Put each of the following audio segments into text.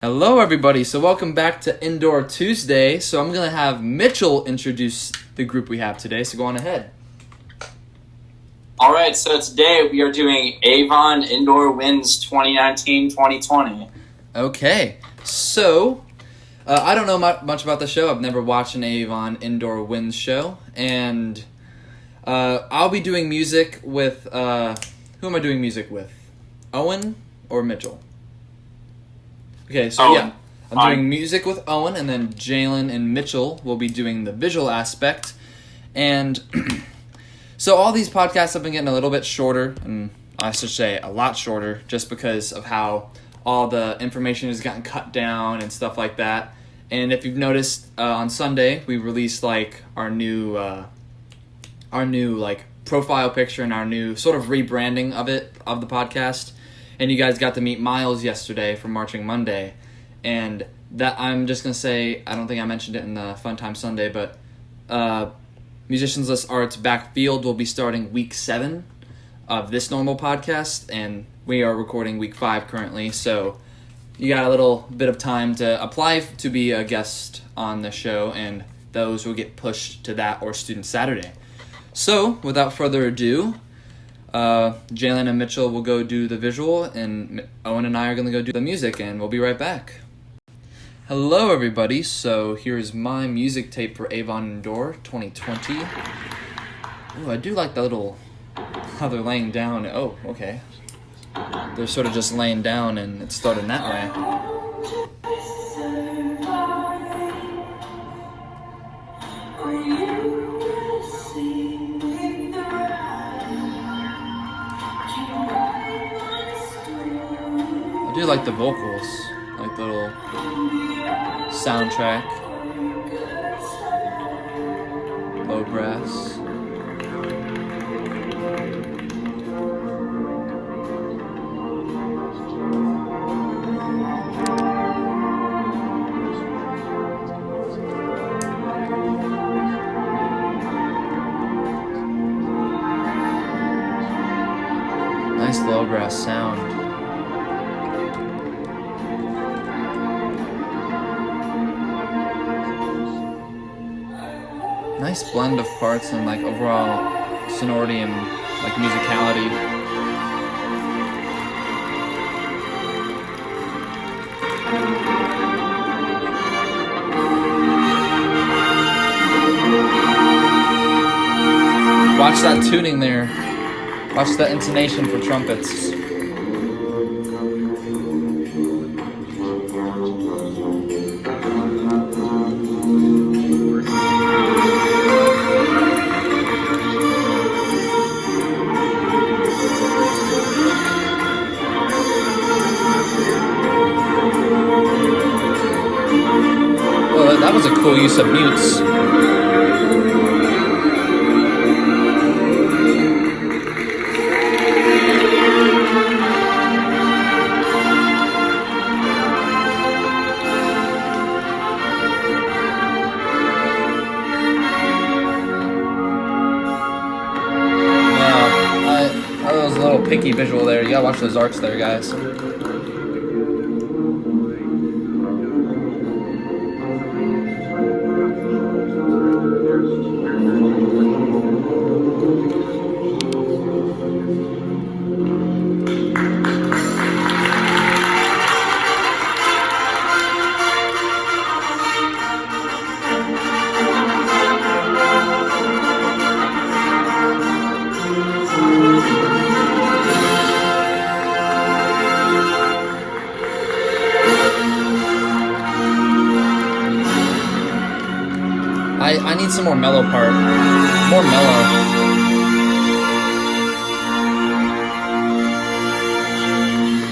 Hello everybody, so welcome back to Indoor Tuesday. So I'm going to have Mitchell introduce the group we have today, so go on ahead. Alright, so today we are doing Avon Indoor Wins 2019-2020. Okay, so I don't know much about the show. I've never watched an Avon Indoor Wins show, and I'll be doing music with, who am I doing music with? Owen or Mitchell? Okay, so Owen. I'm doing music with Owen, and then Jaelyn and Mitchell will be doing the visual aspect. And so all these podcasts have been getting a little bit shorter, and I should say a lot shorter, just because of how all the information has gotten cut down and stuff like that. And if you've noticed, on Sunday we released like our new like profile picture and our new sort of rebranding of the podcast. And you guys got to meet Miles yesterday from Marching Monday. And that, I'm just going to say, I don't think I mentioned it in the Fun Time Sunday, but Musicians List Arts Backfield will be starting week 7 of this normal podcast. And we are recording week 5 currently. So you got a little bit of time to apply to be a guest on the show. And those will get pushed to that or Student Saturday. So without further ado, Jaelyn and Mitchell will go do the visual, and Owen and I are going to go do the music, and we'll be right back. Hello, everybody. So here's my music tape for Avon Indoor 2020. Ooh, I do like the little, how they're laying down. Oh, okay. They're sort of just laying down, and it's starting that way. I do like the vocals, like the little soundtrack, low brass. Nice low brass sound. Nice blend of parts and like overall sonority and like musicality. Watch that tuning there. Watch that intonation for trumpets. That was a cool use of mutes. That was a little picky visual there. You gotta watch those arcs there, guys. I need some more mellow part. More mellow.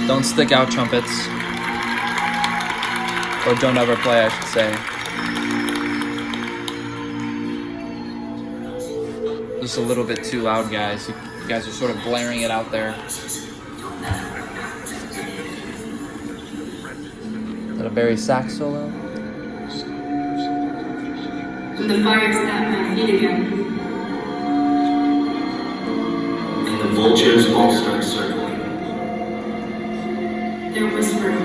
Don't stick out trumpets. Or don't ever play, I should say. Just a little bit too loud, guys. You guys are sort of blaring it out there. Is that a Barry sax solo? When the fire snapped my feet again. And the vultures all start circling. They're whispering.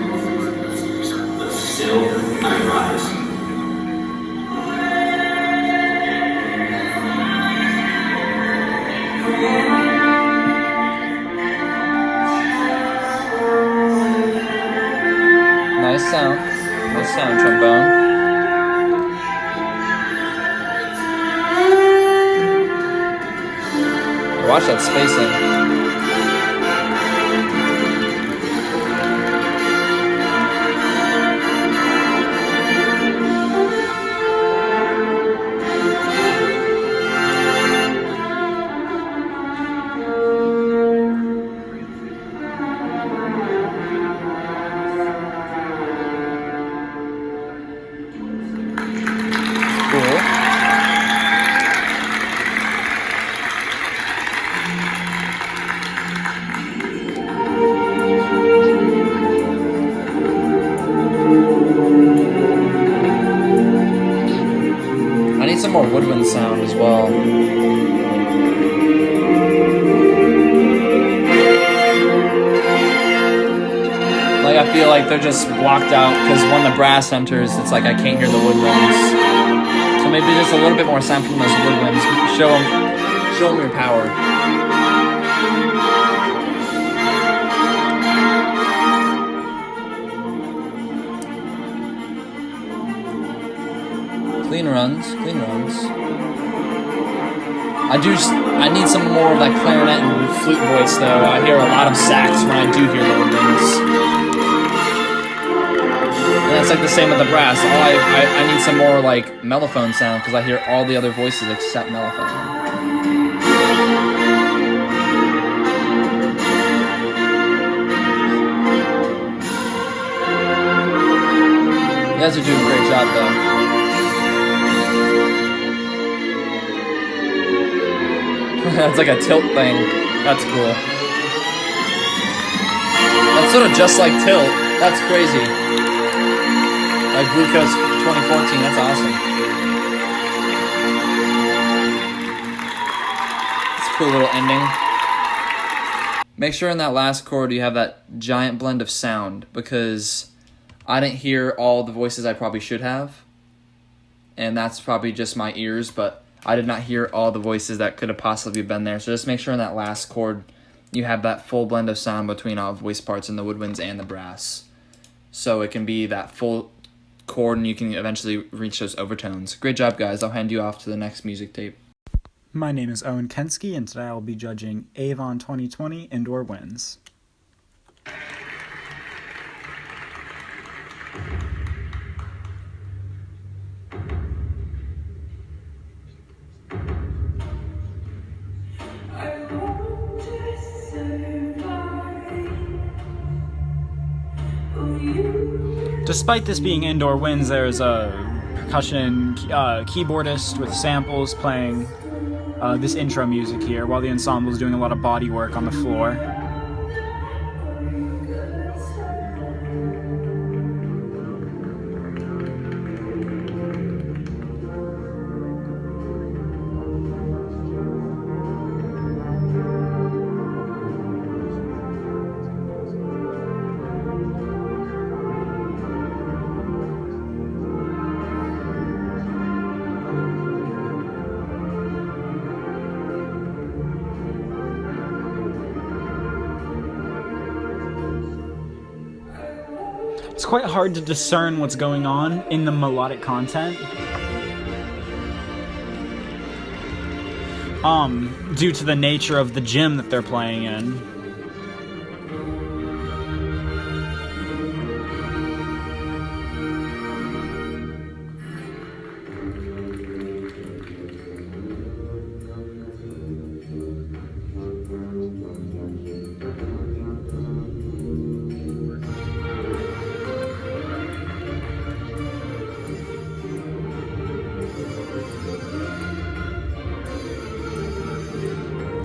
Nice sound. Nice sound, trombone. Watch that spacing. More woodwind sound as well. Like I feel like they're just blocked out because when the brass enters, it's like I can't hear the woodwinds. So maybe just a little bit more sound from those woodwinds. Show them your power. Clean runs. I need some more of that clarinet and flute voice though. I hear a lot of sax when I do hear the woodwinds. And that's like the same with the brass. I need some more like mellophone sound because I hear all the other voices except mellophone. You guys are doing a great job though. That's like a tilt thing. That's cool. That's sort of just like tilt. That's crazy. Like Glucose 2014. That's awesome. It's a cool little ending. Make sure in that last chord you have that giant blend of sound because I didn't hear all the voices I probably should have. And that's probably just my ears, but I did not hear all the voices that could have possibly been there. So just make sure in that last chord you have that full blend of sound between all voice parts in the woodwinds and the brass. So it can be that full chord and you can eventually reach those overtones. Great job, guys. I'll hand you off to the next music tape. My name is Owen Kensky, and today I will be judging Avon 2020 Indoor Winds. Despite this being Indoor Winds, there's a percussion keyboardist with samples playing this intro music here, while the ensemble is doing a lot of body work on the floor. It's quite hard to discern what's going on in the melodic content. Due to the nature of the gym that they're playing in.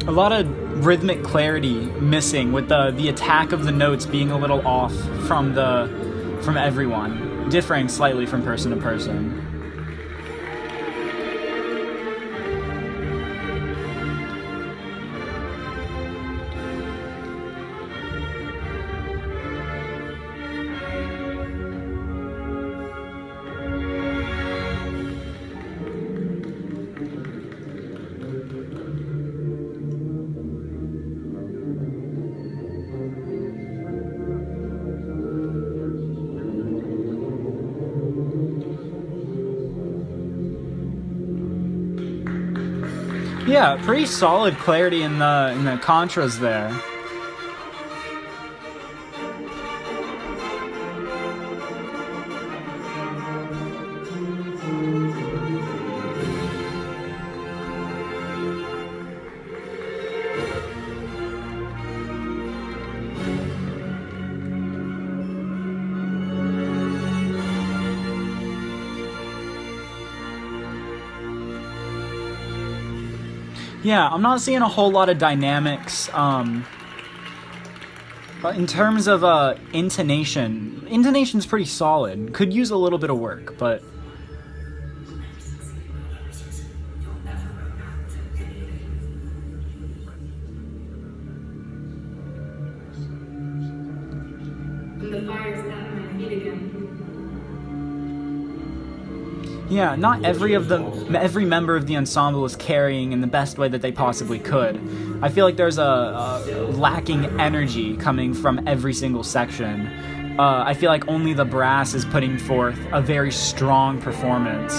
A lot of rhythmic clarity missing, with the attack of the notes being a little off from everyone, differing slightly from person to person. Yeah, pretty solid clarity in the contras there. Yeah, I'm not seeing a whole lot of dynamics. But in terms of intonation's pretty solid. Could use a little bit of work, but The fire's at my feet again. yeah, not every member of the ensemble is carrying in the best way that they possibly could. I feel like there's a lacking energy coming from every single section. I feel like only the brass is putting forth a very strong performance.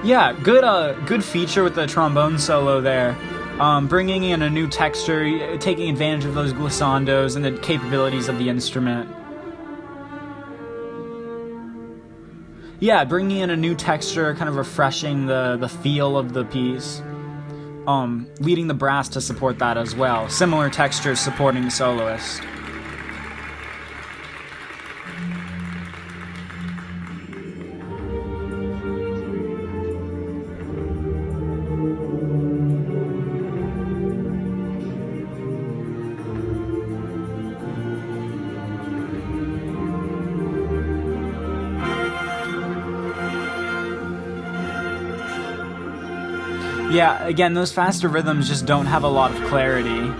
Yeah, good feature with the trombone solo there. Bringing in a new texture, taking advantage of those glissandos and the capabilities of the instrument. Yeah, bringing in a new texture, kind of refreshing the feel of the piece. Leading the brass to support that as well. Similar textures supporting the soloist. Yeah, again, those faster rhythms just don't have a lot of clarity.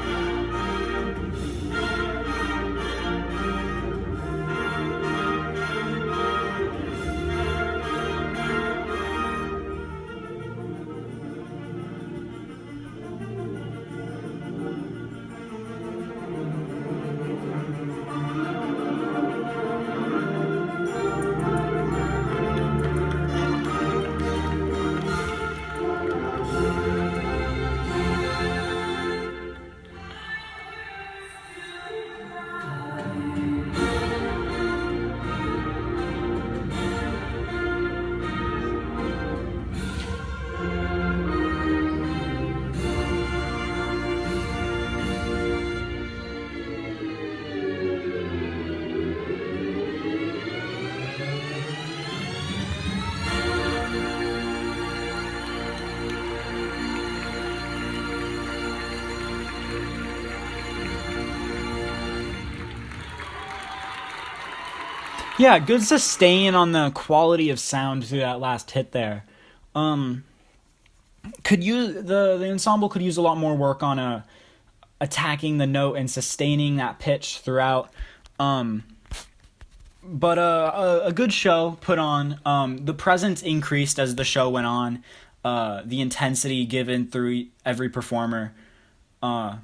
Yeah, good sustain on the quality of sound through that last hit there. Could use the ensemble could use a lot more work on attacking the note and sustaining that pitch throughout. But a good show put on. The presence increased as the show went on. The intensity given through every performer. But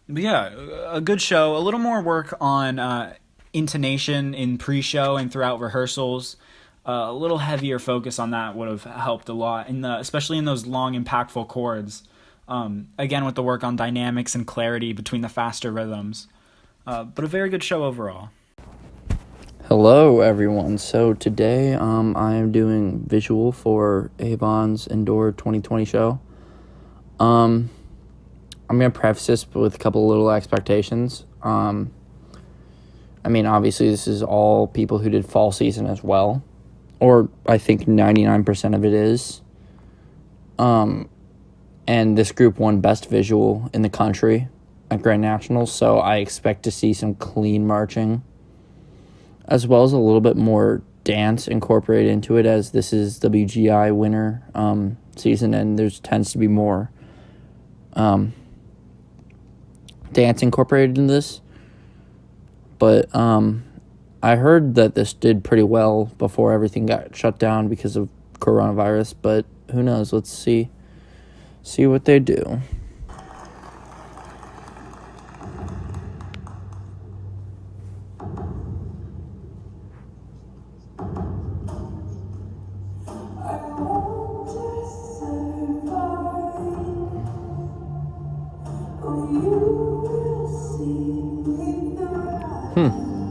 yeah, a good show. A little more work on intonation in pre-show and throughout rehearsals. A little heavier focus on that would have helped a lot, especially in those long, impactful chords. Again, with the work on dynamics and clarity between the faster rhythms. But a very good show overall. Hello, everyone. So today I am doing visual for Avon's Indoor 2020 show. I'm going to preface this with a couple little expectations. I mean, obviously, this is all people who did fall season as well. Or I think 99% of it is. And this group won Best Visual in the country at Grand Nationals, so I expect to see some clean marching, as well as a little bit more dance incorporated into it, as this is WGI winter season, and there tends to be more dance incorporated in this. But I heard that this did pretty well before everything got shut down because of coronavirus, but who knows? Let's see what they do.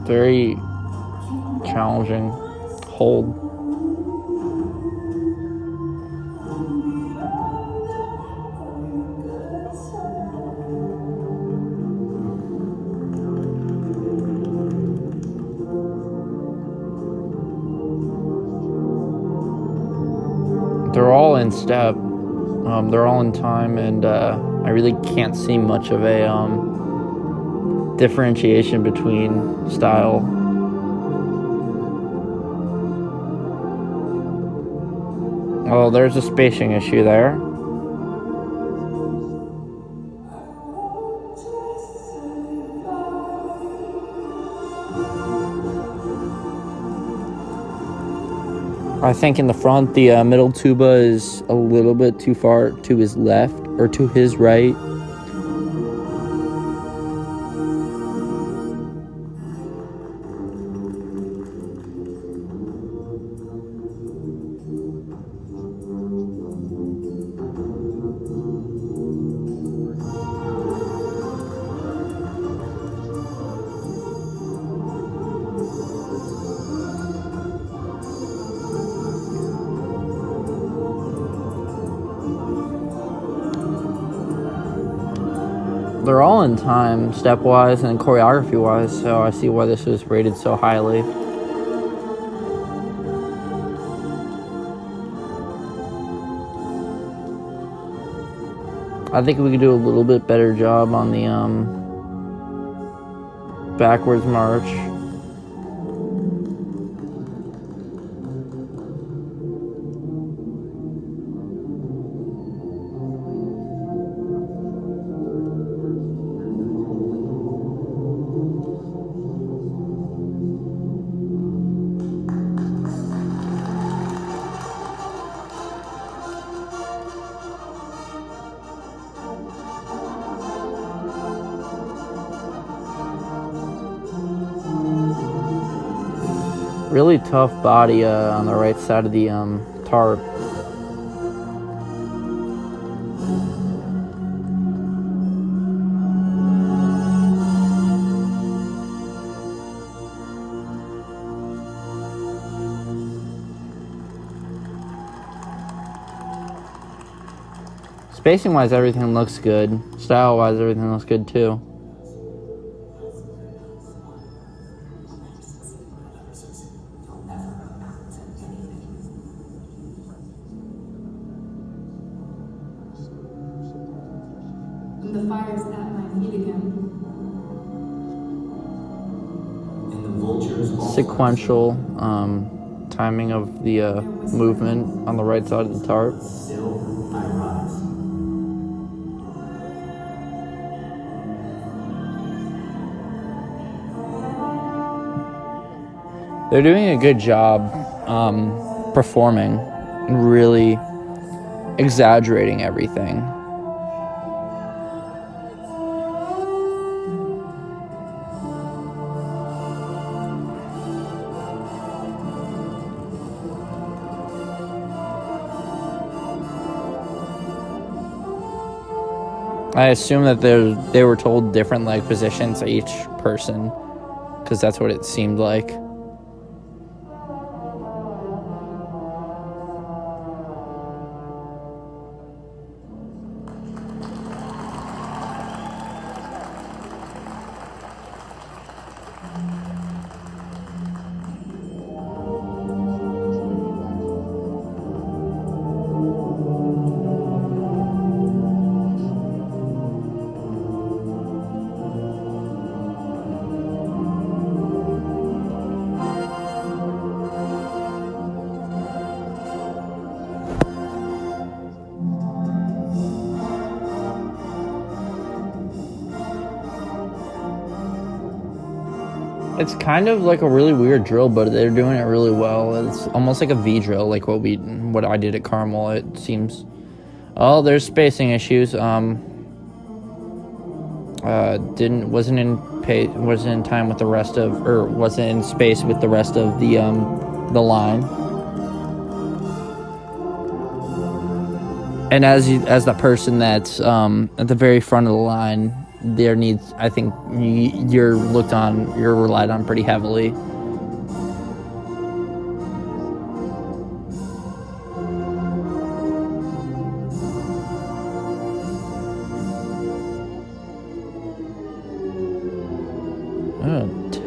Very challenging hold. They're all in step. They're all in time, and I really can't see much of a differentiation between style. Oh, there's a spacing issue there. I think in the front, the middle tuba is a little bit too far to his left or to his right. They're all in time, step-wise and choreography-wise, so I see why this was rated so highly. I think we could do a little bit better job on the backwards march. Really tough body on the right side of the tarp. Spacing-wise, everything looks good. Style-wise, everything looks good too. The fire's at my feet again. And the vultures all Sequential timing of the movement on the right side of the tarp. still I rise. They're doing a good job performing and really exaggerating everything. I assume that they were told different leg positions each person, because that's what it seemed like. It's kind of like a really weird drill, but they're doing it really well. It's almost like a V drill, like what I did at Carmel. It seems. Oh, there's spacing issues. Wasn't in time with the rest of, or wasn't in space with the rest of the line. And as the person that's at the very front of the line, I think you're relied on pretty heavily.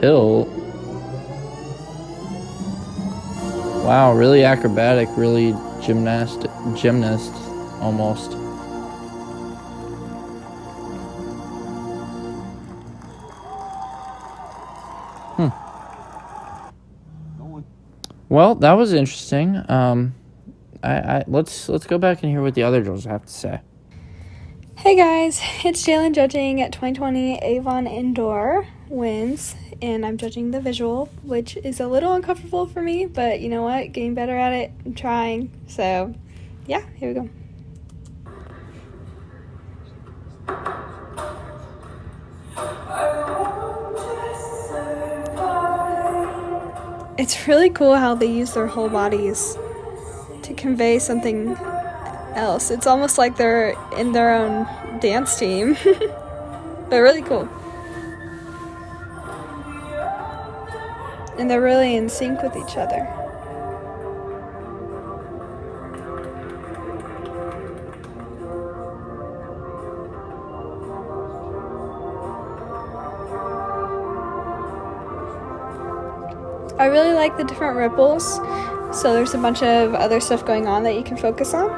Tilt. Wow, really acrobatic, really gymnast almost. Well, that was interesting. Let's go back and hear what the other girls have to say. Hey guys, it's Jaelyn judging at 2020 Avon Indoor Wins, and I'm judging the visual, which is a little uncomfortable for me, but you know what? Getting better at it. I'm trying. So, yeah, here we go. It's really cool how they use their whole bodies to convey something else. It's almost like they're in their own dance team. But really cool. And they're really in sync with each other. I really like the different ripples. So there's a bunch of other stuff going on that you can focus on,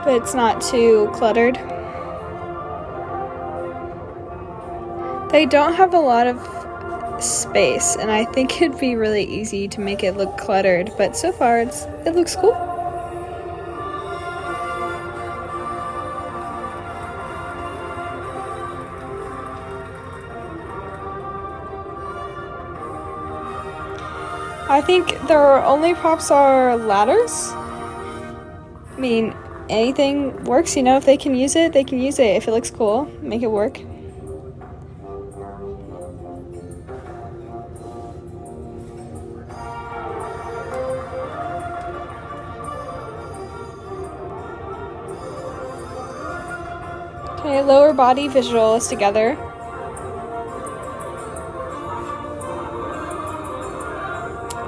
but it's not too cluttered. They don't have a lot of space, and I think it'd be really easy to make it look cluttered, but so far it looks cool. I think their only props are ladders. I mean, anything works, you know, if they can use it, they can use it. If it looks cool, make it work. Okay, lower body visual is together.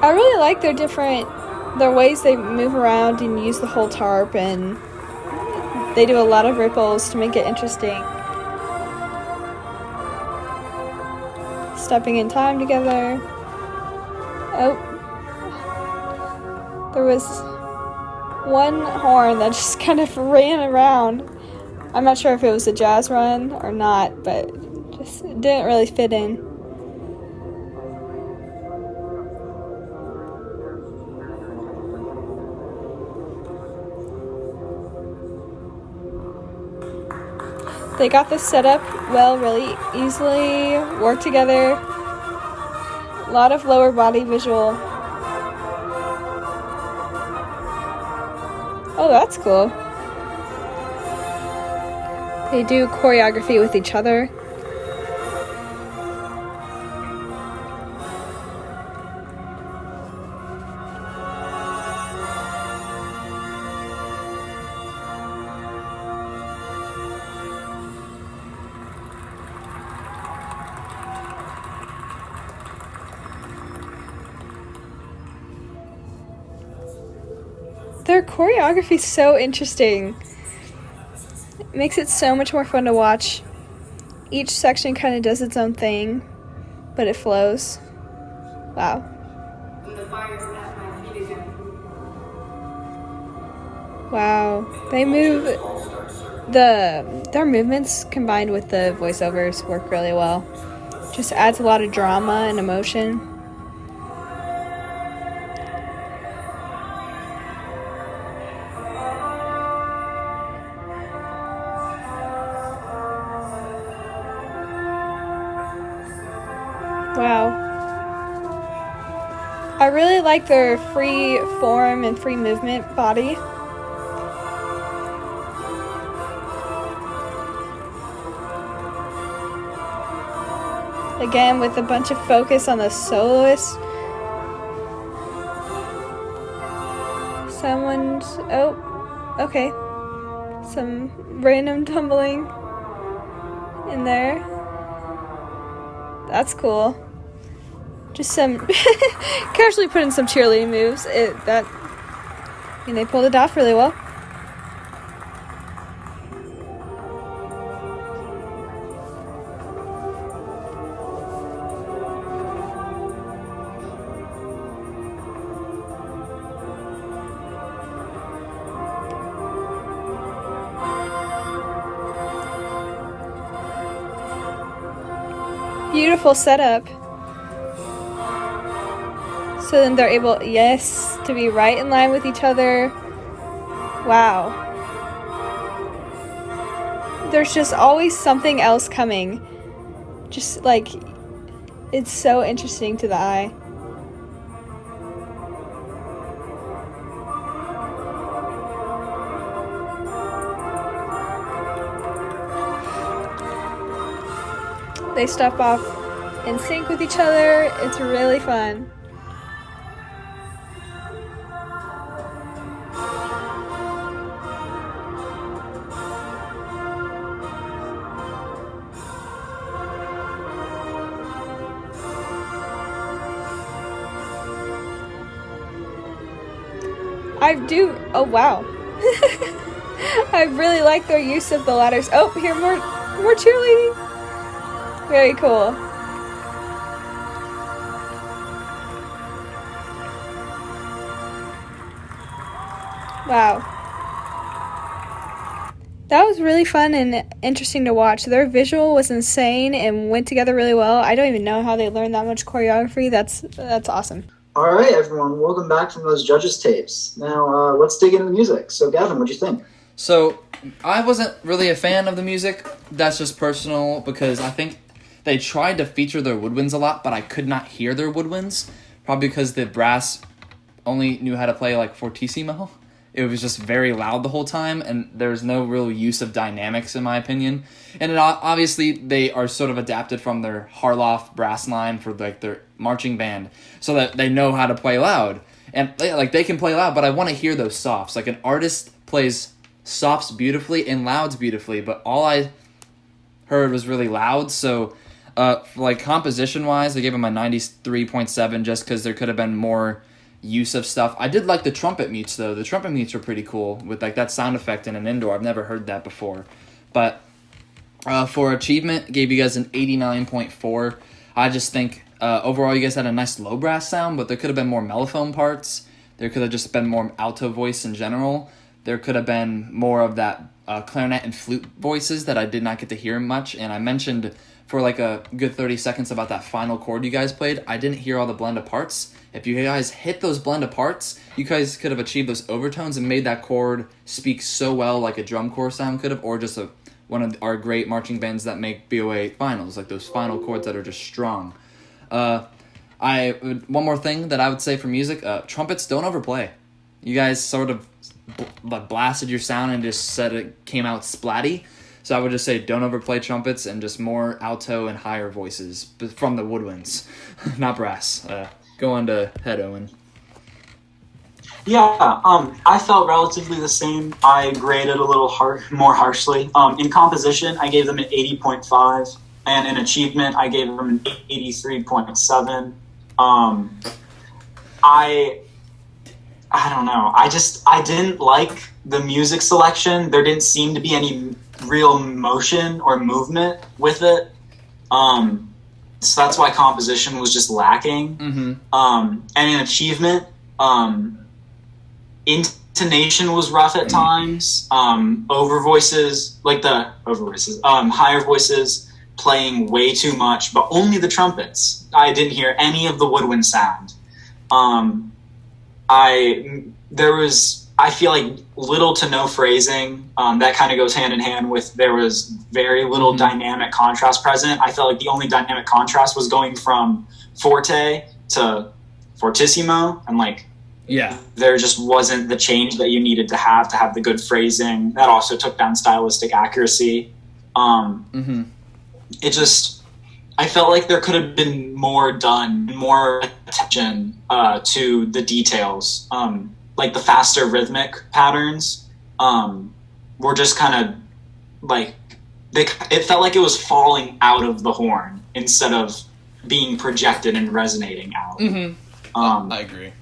I really like their ways they move around and use the whole tarp, and they do a lot of ripples to make it interesting. Stepping in time together. Oh. There was one horn that just kind of ran around. I'm not sure if it was a jazz run or not, but just it didn't really fit in. They got this set up well, really easily, work together. A lot of lower body visual. Oh, that's cool. They do choreography with each other. Their choreography is so interesting. It makes it so much more fun to watch. Each section kind of does its own thing, but it flows. Wow. The fire's at my feet again. Wow. They move their movements combined with the voiceovers work really well. Just adds a lot of drama and emotion. Wow. I really like their free form and free movement body. Again, with a bunch of focus on the soloist. Okay. Some random tumbling in there. That's cool. Just some casually put in some cheerleading moves. They pulled it off really well. Beautiful setup. So then they're able, to be right in line with each other. Wow. There's just always something else coming. Just like, it's so interesting to the eye. They step off in sync with each other. It's really fun. Oh wow. I really like their use of the ladders. Oh, here, more cheerleading. Very cool. Wow. That was really fun and interesting to watch. Their visual was insane and went together really well. I don't even know how they learned that much choreography. That's awesome. All right, everyone. Welcome back from those judges' tapes. Now, let's dig into the music. So, Gavin, what'd you think? So, I wasn't really a fan of the music. That's just personal because I think they tried to feature their woodwinds a lot, but I could not hear their woodwinds. Probably because the brass only knew how to play like fortissimo. It was just very loud the whole time, and there's no real use of dynamics, in my opinion. And obviously, they are sort of adapted from their Harloff brass line for like their marching band, so that they know how to play loud. And they can play loud, but I want to hear those softs. Like an artist plays softs beautifully and louds beautifully, but all I heard was really loud. So, like composition-wise, I gave them a 93.7 just because there could have been more use of stuff. I did like the trumpet mutes though. The trumpet mutes were pretty cool with like that sound effect in an indoor. I've never heard that before. But for achievement, gave you guys an 89.4. I just think overall you guys had a nice low brass sound, but there could have been more mellophone parts. There could have just been more alto voice in general. There could have been more of that clarinet and flute voices that I did not get to hear much. And I mentioned for like a good 30 seconds about that final chord you guys played. I didn't hear all the blend of parts. If you guys hit those blend of parts, you guys could have achieved those overtones and made that chord speak so well like a drum corps sound could have, or just one of our great marching bands that make BOA finals, like those final chords that are just strong. One more thing that I would say for music, trumpets, don't overplay. You guys sort of blasted your sound and just said it came out splatty. So I would just say don't overplay trumpets and just more alto and higher voices from the woodwinds, not brass. Go on to head, Owen. Yeah, I felt relatively the same. I graded a little more harshly. In composition, I gave them an 80.5, and in achievement, I gave them an 83.7. I don't know. I didn't like the music selection. There didn't seem to be any real motion or movement with it. So that's why composition was just lacking. Mm-hmm. And in achievement, intonation was rough at times. Higher voices playing way too much, but only the trumpets. I didn't hear any of the woodwind sound. I I feel like little to no phrasing. That kind of goes hand in hand with there was very little dynamic contrast present. I felt like the only dynamic contrast was going from forte to fortissimo, and like there just wasn't the change that you needed to have the good phrasing. That also took down stylistic accuracy. It just, I felt like there could have been more done, more attention to the details. Like the faster rhythmic patterns were just kind of like, it felt like it was falling out of the horn instead of being projected and resonating out. I agree.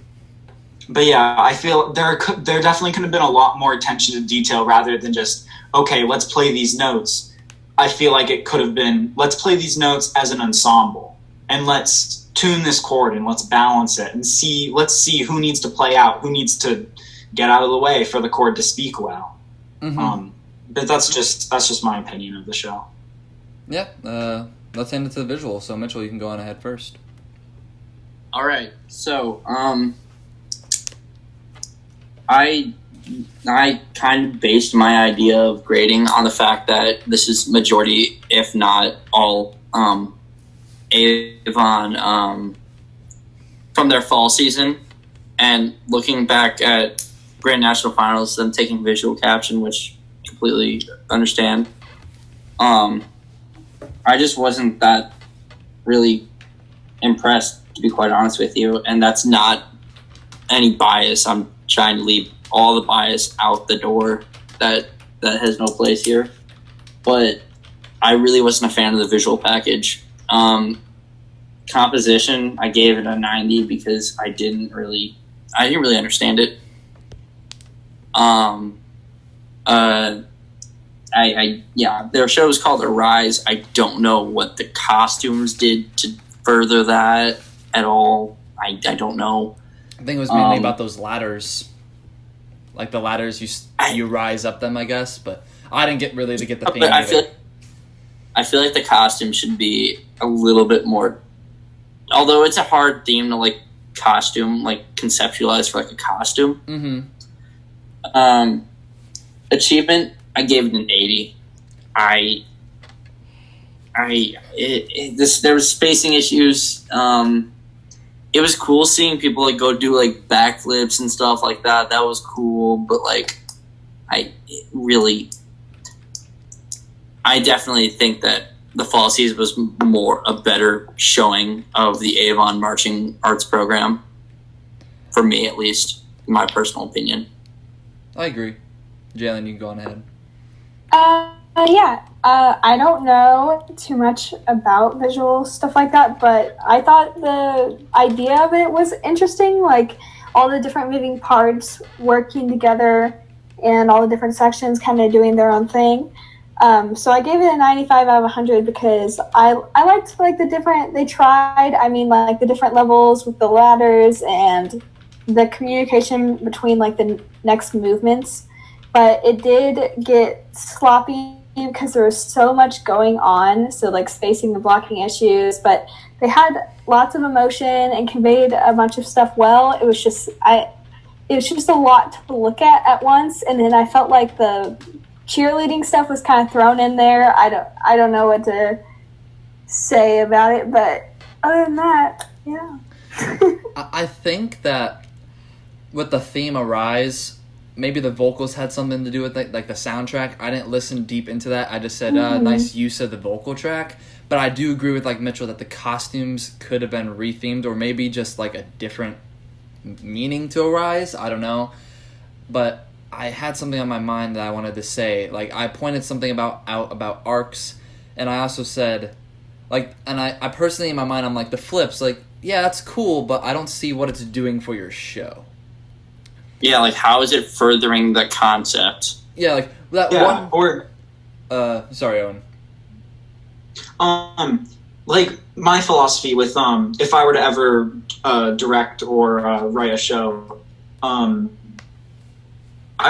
But yeah, I feel there definitely could have been a lot more attention to detail rather than just, okay, let's play these notes. I feel like it could have been, let's play these notes as an ensemble and let's tune this chord and let's balance it and let's see who needs to play out, who needs to get out of the way for the chord to speak well. But that's just my opinion of the show. Yeah, let's hand it to the visual. So Mitchell, you can go on ahead first. All right. So, I kind of based my idea of grading on the fact that this is majority, if not all, Avon from their fall season, and looking back at Grand National Finals, them taking visual caption, which completely understand. I just wasn't that really impressed, to be quite honest with you, and that's not any bias. I'm trying to leave all the bias out the door. That has no place here. But I really wasn't a fan of the visual package. Composition, I gave it a 90 because I didn't really understand it. Their show is called Arise. I don't know what the costumes did to further that at all. I don't know. I think it was mainly about those ladders. Like the ladders, you rise up them, I guess. But I didn't get the theme. I feel like the costume should be a little bit more. Although it's a hard theme to like conceptualize for like a costume. Achievement, I gave it an 80. There was spacing issues. It was cool seeing people like go do like backflips and stuff like that. That was cool, but like I definitely think that the fall season was a better showing of the Avon marching arts program, for me at least, in my personal opinion. I agree. Jaelyn, you can go on ahead. I don't know too much about visual stuff like that, but I thought the idea of it was interesting, like all the different moving parts working together and all the different sections kind of doing their own thing. So I gave it a 95 out of 100 because I liked like the different, they tried, like the different levels with the ladders and the communication between like the next movements, but it did get sloppy because there was so much going on, so like spacing and blocking issues, but they had lots of emotion and conveyed a bunch of stuff well. It was just a lot to look at once, and then I felt like the cheerleading stuff was kind of thrown in there. I don't know what to say about it, but other than that, yeah. I think that with the theme Arise, maybe the vocals had something to do with like the soundtrack. I didn't listen deep into that. I just said nice use of the vocal track. But I do agree with like Mitchell that the costumes could have been rethemed or maybe just like a different meaning to Arise. I don't know. But I had something on my mind that I wanted to say. Like I pointed something out about arcs, and I also said like, and I personally in my mind I'm like the flips, like yeah, that's cool, but I don't see what it's doing for your show. Yeah, like how is it furthering the concept? Yeah, like that one. Or, sorry, Owen. Like my philosophy with if I were to ever direct or write a show, I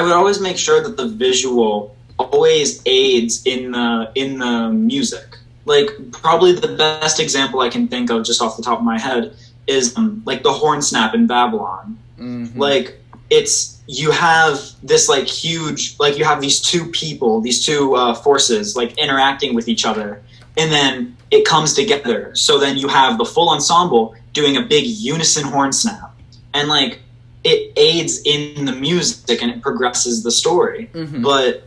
would always make sure that the visual always aids in the music. Like probably the best example I can think of just off the top of my head is like the horn snap in Babylon. Mm-hmm. Like it's you have this like huge, like you have these two people, these two forces like interacting with each other, and then it comes together. So then you have the full ensemble doing a big unison horn snap, and like it aids in the music and it progresses the story. But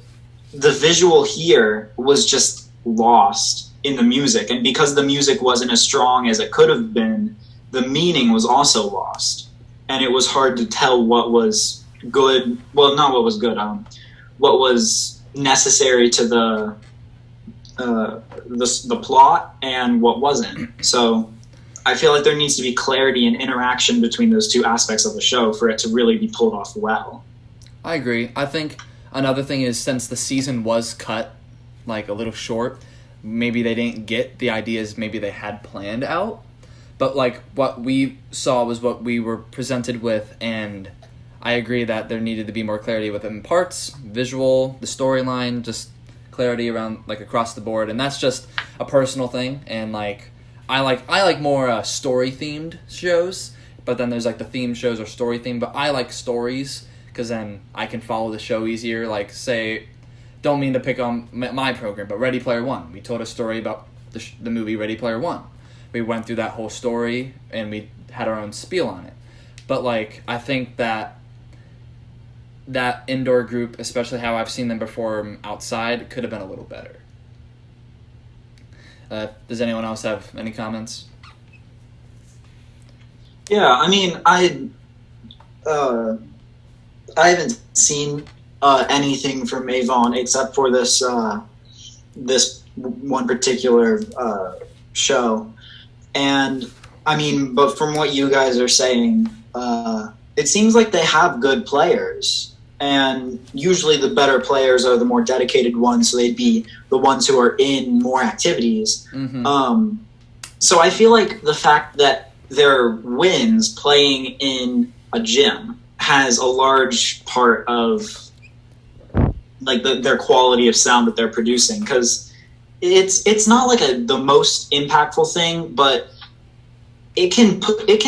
the visual here was just lost in the music, and because the music wasn't as strong as it could have been, the meaning was also lost, and it was hard to tell what was good, well, not what was good, what was necessary to the plot and what wasn't. So I feel like there needs to be clarity and interaction between those two aspects of the show for it to really be pulled off well. I agree. I think another thing is, since the season was cut like a little short, maybe they didn't get the ideas maybe they had planned out, but like what we saw was what we were presented with, and I agree that there needed to be more clarity within parts, visual, the storyline, just clarity around like across the board, and that's just a personal thing. And like I like more story themed shows, but then there's like the theme shows or story themed. But I like stories because then I can follow the show easier. Like say, don't mean to pick on my program, but Ready Player One. We told a story about the movie Ready Player One. We went through that whole story and we had our own spiel on it. But like I think that indoor group, especially how I've seen them perform outside, could have been a little better. Does anyone else have any comments? Yeah, I mean, I haven't seen anything from Avon except for this this one particular show, and I mean, but from what you guys are saying, it seems like they have good players. And usually the better players are the more dedicated ones, so they'd be the ones who are in more activities. So I feel like the fact that their wins playing in a gym has a large part of like their quality of sound that they're producing, because it's not like the most impactful thing, but it can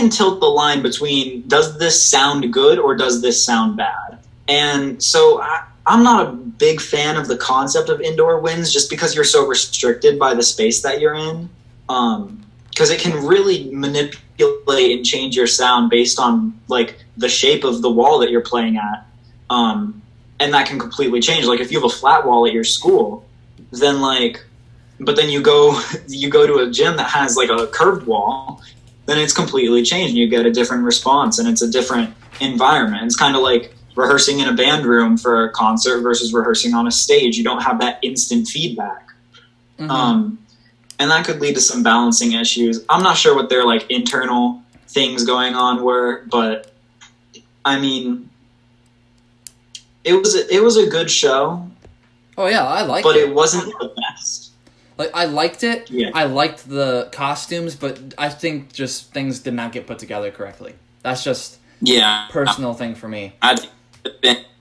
tilt the line between, does this sound good or does this sound bad? And so I'm not a big fan of the concept of indoor wins, just because you're so restricted by the space that you're in. Because it can really manipulate and change your sound based on like the shape of the wall that you're playing at. And that can completely change. Like if you have a flat wall at your school, then but then you go to a gym that has like a curved wall, then it's completely changed and you get a different response and it's a different environment. It's kind of like rehearsing in a band room for a concert versus rehearsing on a stage. You don't have that instant feedback. And that could lead to some balancing issues. I'm not sure what their like internal things going on were, but I mean, it was a good show. Oh yeah, I liked it. But it wasn't the best. Like I liked it. Yeah. I liked the costumes, but I think just things did not get put together correctly. That's just personal thing for me.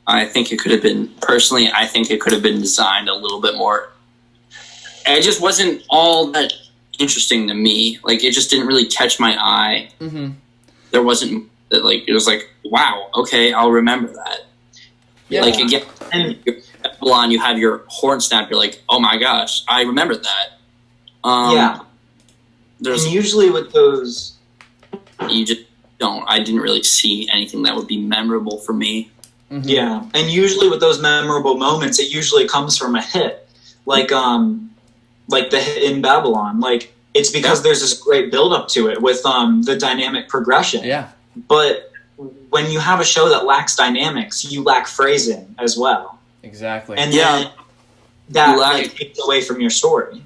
I think it could have been, personally, I think it could have been designed a little bit more. It just wasn't all that interesting to me. Like, it just didn't really catch my eye. There wasn't, like, it was like, wow, okay, I'll remember that. Yeah. Like, again, Avalon, you have your horn snap, you're like, oh my gosh, I remember that. And usually with those... You just don't, I didn't really see anything that would be memorable for me. Yeah, and usually with those memorable moments, it usually comes from a hit, like the hit in Babylon. Like it's because there's this great build up to it with the dynamic progression. Yeah. But when you have a show that lacks dynamics, you lack phrasing as well. Exactly. And then that takes away from your story.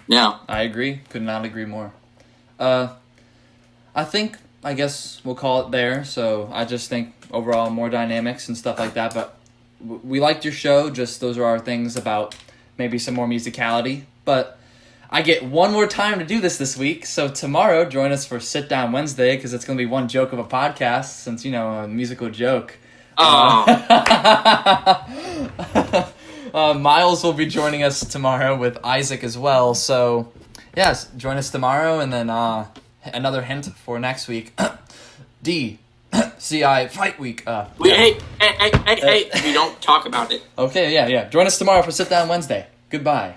Yeah, I agree. Could not agree more. I guess we'll call it there. So I just think overall more dynamics and stuff like that. But we liked your show. Just those are our things about maybe some more musicality. But I get one more time to do this week. So tomorrow, join us for Sit Down Wednesday because it's going to be one joke of a podcast since, a musical joke. Miles will be joining us tomorrow with Isaac as well. So, yes, join us tomorrow. And then another hint for next week. D, CI Fight Week. Yeah. Hey, we don't talk about it. Okay, yeah. Join us tomorrow for Sit Down Wednesday. Goodbye.